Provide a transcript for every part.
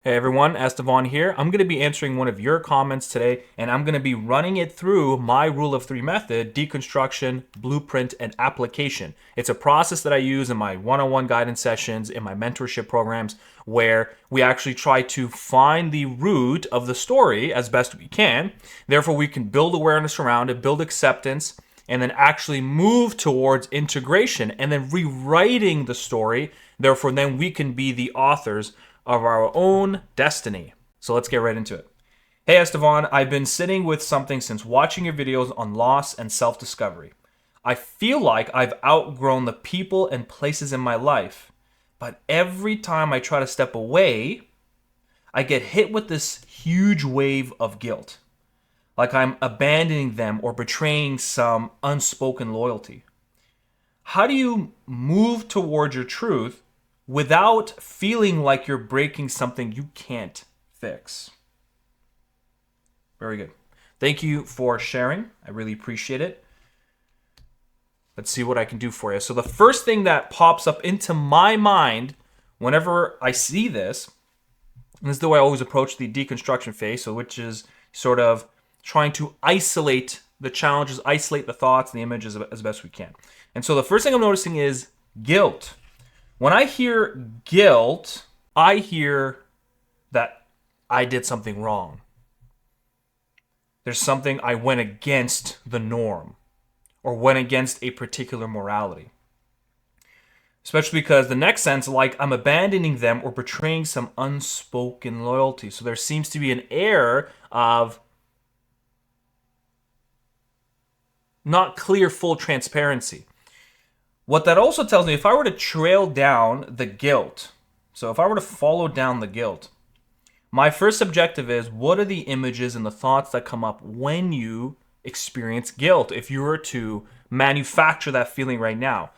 Hey everyone, Estevan here. I'm going to be answering one of your comments today, and I'm going to be running it through my rule of three method: deconstruction, blueprint, and application. It's a process that I use in my one-on-one guidance sessions, in my mentorship programs, where we actually try to find the root of the story as best we can. Therefore, we can build awareness around it, build acceptance, and then actually move towards integration and then rewriting the story. Therefore, then we can be the authors of our own destiny. So let's get right into it. Hey Estevan, I've been sitting with something since watching your videos on loss and self-discovery. I feel like I've outgrown the people and places in my life, but every time I try to step away, I get hit with this huge wave of guilt, like I'm abandoning them or betraying some unspoken loyalty. How do you move towards your truth without feeling like you're breaking something you can't fix? Very good. Thank you for sharing. I really appreciate it. Let's see what I can do for you. So the first thing that pops up into my mind whenever I see this, and this is the way I always approach the deconstruction phase, so which is sort of trying to isolate the challenges, isolate the thoughts and the images as best we can. And so the first thing I'm noticing is guilt. When I hear guilt, I hear that I did something wrong. There's something I went against the norm or went against a particular morality. Especially because the next sense, like I'm abandoning them or betraying some unspoken loyalty. So there seems to be an air of not clear, full transparency. What that also tells me, if I were to trail down the guilt, so if I were to follow down the guilt, my first objective is, what are the images and the thoughts that come up when you experience guilt? If you were to manufacture that feeling right now,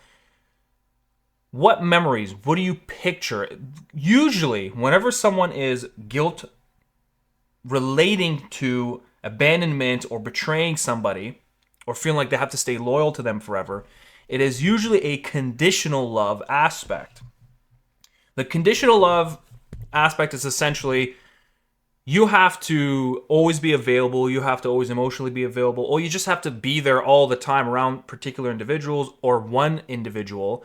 what memories, what do you picture? Usually, whenever someone is guilt relating to abandonment or betraying somebody or feeling like they have to stay loyal to them forever, it is usually a conditional love aspect. The conditional love aspect is essentially you have to always be available, you have to always emotionally be available, or you just have to be there all the time around particular individuals or one individual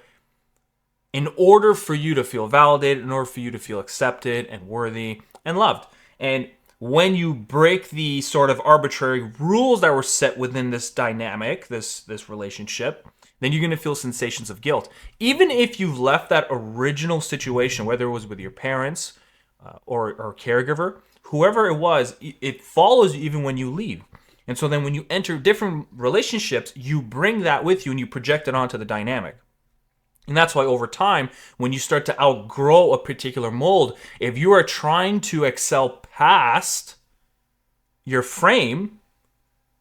in order for you to feel validated, in order for you to feel accepted and worthy and loved. And when you break the sort of arbitrary rules that were set within this dynamic, this relationship, then you're going to feel sensations of guilt. Even if you've left that original situation, whether it was with your parents or caregiver, whoever it was, it follows you even when you leave. And so then when you enter different relationships, you bring that with you and you project it onto the dynamic. And that's why over time, when you start to outgrow a particular mold, if you are trying to excel past your frame,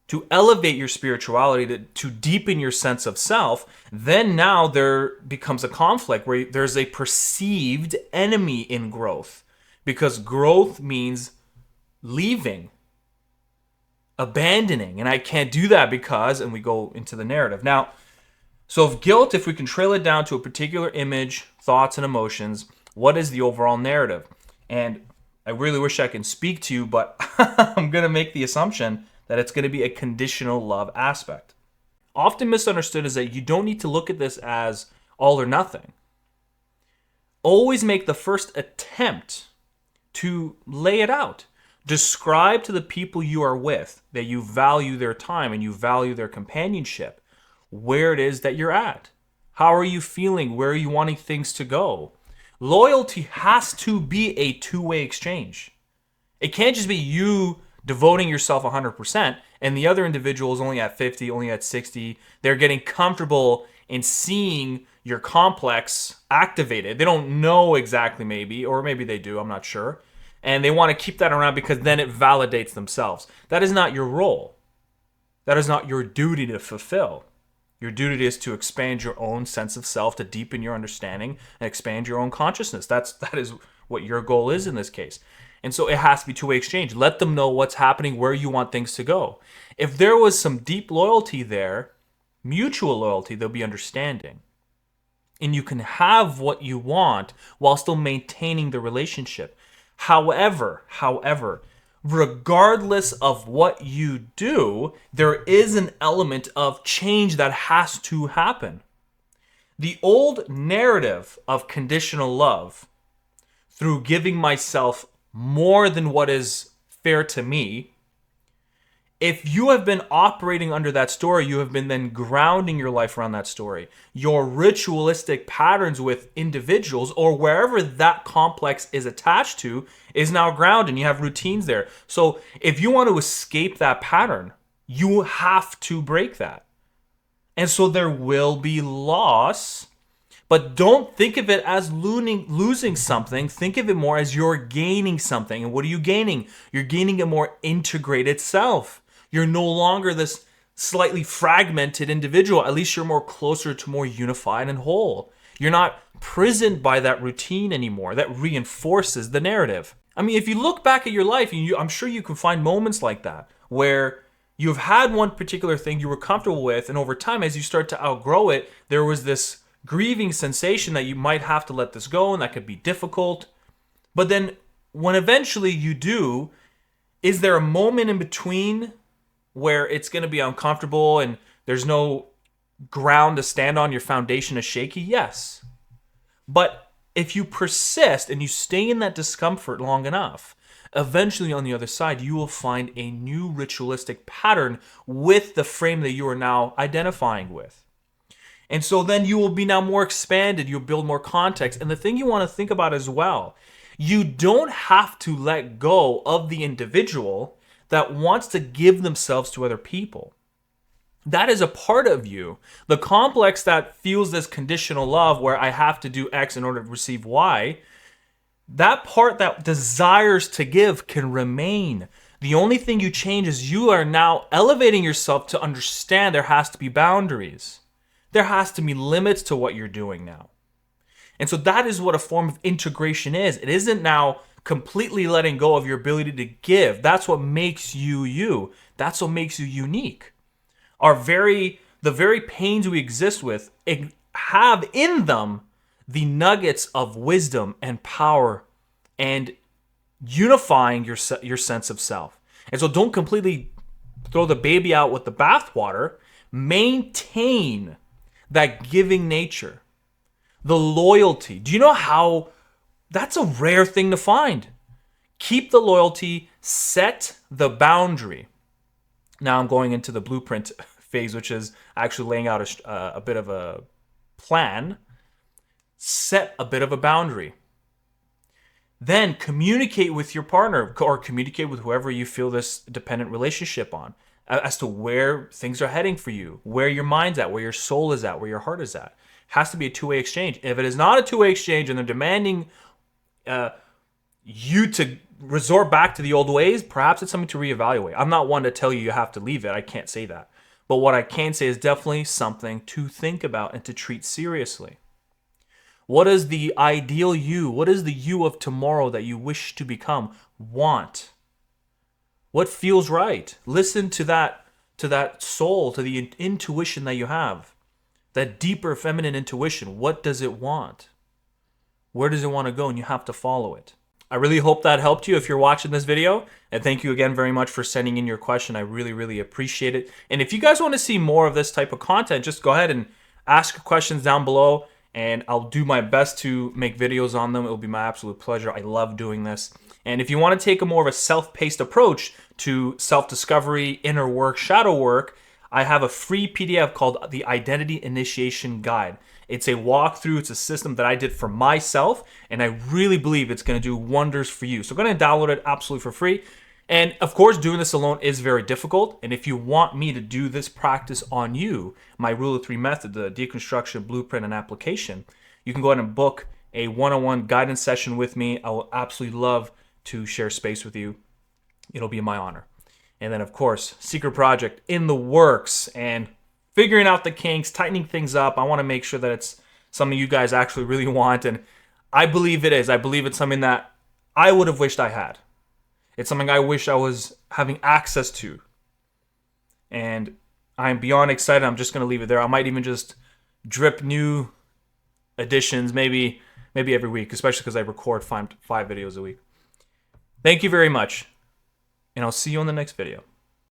to elevate your spirituality, to deepen your sense of self, then now there becomes a conflict where there's a perceived enemy in growth. Because growth means leaving, abandoning. And I can't do that because, and we go into the narrative. Now, so if guilt, if we can trail it down to a particular image, thoughts, and emotions, what is the overall narrative? And I really wish I can speak to you, but I'm going to make the assumption that it's going to be a conditional love aspect. Often misunderstood is that you don't need to look at this as all or nothing. Always make the first attempt to lay it out. Describe to the people you are with that you value their time and you value their companionship, where it is that you're at. How are you feeling? Where are you wanting things to go? Loyalty has to be a two-way exchange. It can't just be you devoting yourself 100% and the other individual is only at 50, only at 60. They're getting comfortable in seeing your complex activated. They don't know exactly, maybe, or maybe they do, I'm not sure. And they want to keep that around because then it validates themselves. That is not your role. That is not your duty to fulfill. Your duty is to expand your own sense of self, to deepen your understanding and expand your own consciousness. That is what your goal is in this case. And so it has to be two-way exchange. Let them know what's happening, where you want things to go. If there was some deep loyalty there, mutual loyalty, there'll be understanding. And you can have what you want while still maintaining the relationship. However, regardless of what you do, there is an element of change that has to happen. The old narrative of conditional love, through giving myself more than what is fair to me, if you have been operating under that story, you have been then grounding your life around that story. Your ritualistic patterns with individuals or wherever that complex is attached to is now grounded, and you have routines there. So if you want to escape that pattern, you have to break that. And so there will be loss, but don't think of it as losing something. Think of it more as you're gaining something. And what are you gaining? You're gaining a more integrated self. You're no longer this slightly fragmented individual. At least you're more closer to more unified and whole. You're not prisoned by that routine anymore. That reinforces the narrative. I mean, if you look back at your life, I'm sure you can find moments like that where you've had one particular thing you were comfortable with, and over time, as you start to outgrow it, there was this grieving sensation that you might have to let this go, and that could be difficult. But then when eventually you do, is there a moment in between where it's going to be uncomfortable and there's no ground to stand on, your foundation is shaky? Yes. But if you persist and you stay in that discomfort long enough, eventually on the other side, you will find a new ritualistic pattern with the frame that you are now identifying with. And so then you will be now more expanded, you'll build more context. And the thing you want to think about as well, you don't have to let go of the individual that wants to give themselves to other people. That is a part of you. The complex that feels this conditional love where I have to do X in order to receive Y, that part that desires to give can remain. The only thing you change is you are now elevating yourself to understand there has to be boundaries. There has to be limits to what you're doing now. And so that is what a form of integration is. It isn't now completely letting go of your ability to give. That's what makes you you. That's what makes you unique. The very pains we exist with have in them the nuggets of wisdom and power and unifying your sense of self. And so don't completely throw the baby out with the bathwater. Maintain that giving nature, the loyalty. Do you know how that's a rare thing to find? Keep the loyalty, set the boundary. Now I'm going into the blueprint phase, which is actually laying out a bit of a plan. Set a bit of a boundary. Then communicate with your partner or communicate with whoever you feel this dependent relationship on as to where things are heading for you, where your mind's at, where your soul is at, where your heart is at. It has to be a two-way exchange. If it is not a two-way exchange and they're demanding you to resort back to the old ways, perhaps it's something to reevaluate. I'm not one to tell you have to leave it. I can't say that. But what I can say is definitely something to think about and to treat seriously. What is the ideal you? What is the you of tomorrow that you wish to become? Want? What feels right? Listen to that soul, to the intuition that you have. That deeper feminine intuition. What does it want? Where does it want to go? And you have to follow it. I really hope that helped you if you're watching this video. And thank you again very much for sending in your question. I really, really appreciate it. And if you guys want to see more of this type of content, just go ahead and ask your questions down below. And I'll do my best to make videos on them. It will be my absolute pleasure. I love doing this. And if you want to take a more of a self-paced approach to self-discovery, inner work, shadow work, I have a free PDF called the Identity Initiation Guide. It's a walkthrough. It's a system that I did for myself, and I really believe it's going to do wonders for you. So go ahead and download it absolutely for free. And of course, doing this alone is very difficult. And if you want me to do this practice on you, my Rule of Three method, the deconstruction, blueprint, and application, you can go ahead and book a one-on-one guidance session with me. I will absolutely love to share space with you. It'll be my honor. And then, of course, secret project in the works and figuring out the kinks, tightening things up. I want to make sure that it's something you guys actually really want. And I believe it is. I believe it's something that I would have wished I had. It's something I wish I was having access to. And I'm beyond excited. I'm just going to leave it there. I might even just drip new editions maybe every week, especially because I record five videos a week. Thank you very much, and I'll see you on the next video.